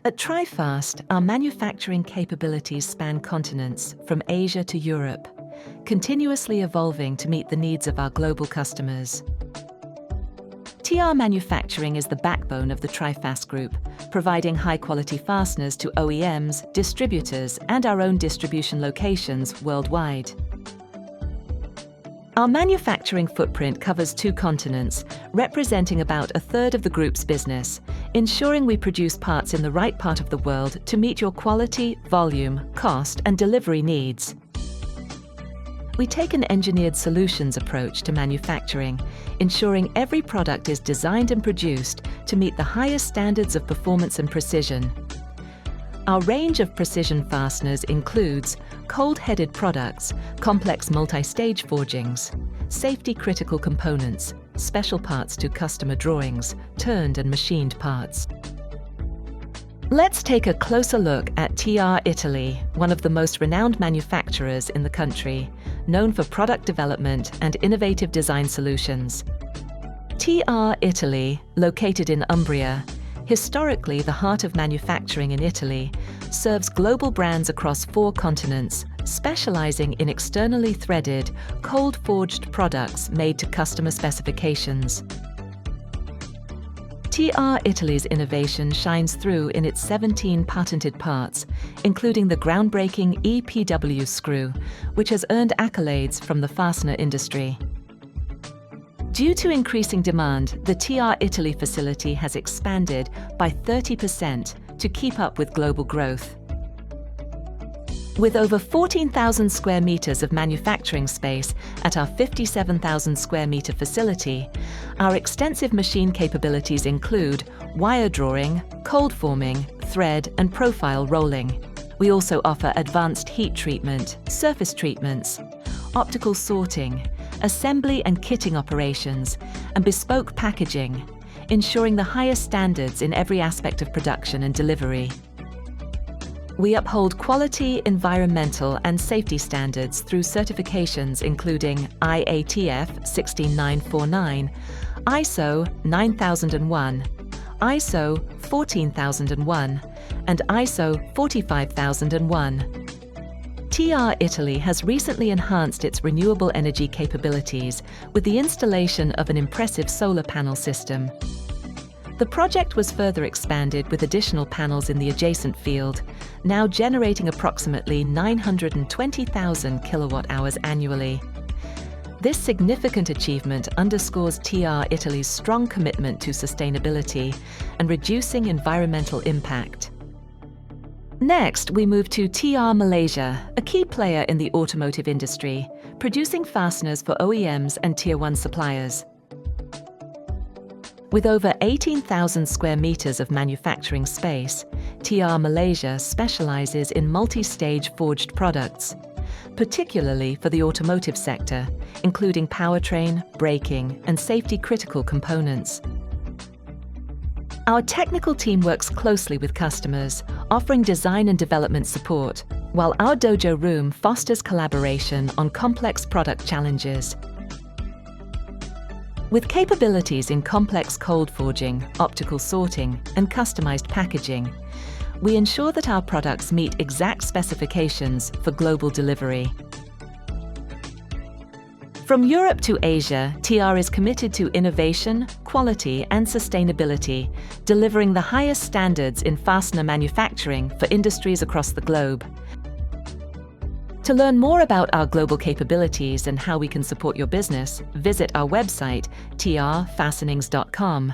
At Trifast, our manufacturing capabilities span continents from Asia to Europe, continuously evolving to meet the needs of our global customers. TR Manufacturing is the backbone of the Trifast Group, providing high-quality fasteners to OEMs, distributors, and our own distribution locations worldwide. Our manufacturing footprint covers 2 continents, representing about a third of the group's business, ensuring we produce parts in the right part of the world to meet your quality, volume, cost, and delivery needs. We take an engineered solutions approach to manufacturing, ensuring every product is designed and produced to meet the highest standards of performance and precision. Our range of precision fasteners includes cold-headed products, complex multi-stage forgings, safety-critical components, special parts to customer drawings, turned and machined parts. Let's take a closer look at TR Italy, one of the most renowned manufacturers in the country, known for product development and innovative design solutions. TR Italy, located in Umbria, historically the heart of manufacturing in Italy, serves global brands across 4 continents, specializing in externally threaded, cold-forged products made to customer specifications. TR Italy's innovation shines through in its 17 patented parts, including the groundbreaking EPW screw, which has earned accolades from the fastener industry. Due to increasing demand, the TR Italy facility has expanded by 30% to keep up with global growth. With over 14,000 square meters of manufacturing space at our 57,000 square meter facility, our extensive machine capabilities include wire drawing, cold forming, thread, and profile rolling. We also offer advanced heat treatment, surface treatments, optical sorting, assembly and kitting operations, and bespoke packaging, ensuring the highest standards in every aspect of production and delivery. We uphold quality, environmental, and safety standards through certifications including IATF 16949, ISO 9001, ISO 14001, and ISO 45001. TR Italy has recently enhanced its renewable energy capabilities with the installation of an impressive solar panel system. The project was further expanded with additional panels in the adjacent field, now generating approximately 920,000 kilowatt-hours annually. This significant achievement underscores TR Italy's strong commitment to sustainability and reducing environmental impact. Next, we move to TR Malaysia, a key player in the automotive industry, producing fasteners for OEMs and Tier 1 suppliers. With over 18,000 square meters of manufacturing space, TR Malaysia specializes in multi-stage forged products, particularly for the automotive sector, including powertrain, braking, and safety-critical components. Our technical team works closely with customers, offering design and development support, while our dojo room fosters collaboration on complex product challenges. With capabilities in complex cold forging, optical sorting, and customized packaging, we ensure that our products meet exact specifications for global delivery. From Europe to Asia, TR is committed to innovation, quality, and sustainability, delivering the highest standards in fastener manufacturing for industries across the globe. To learn more about our global capabilities and how we can support your business, visit our website, trfastenings.com.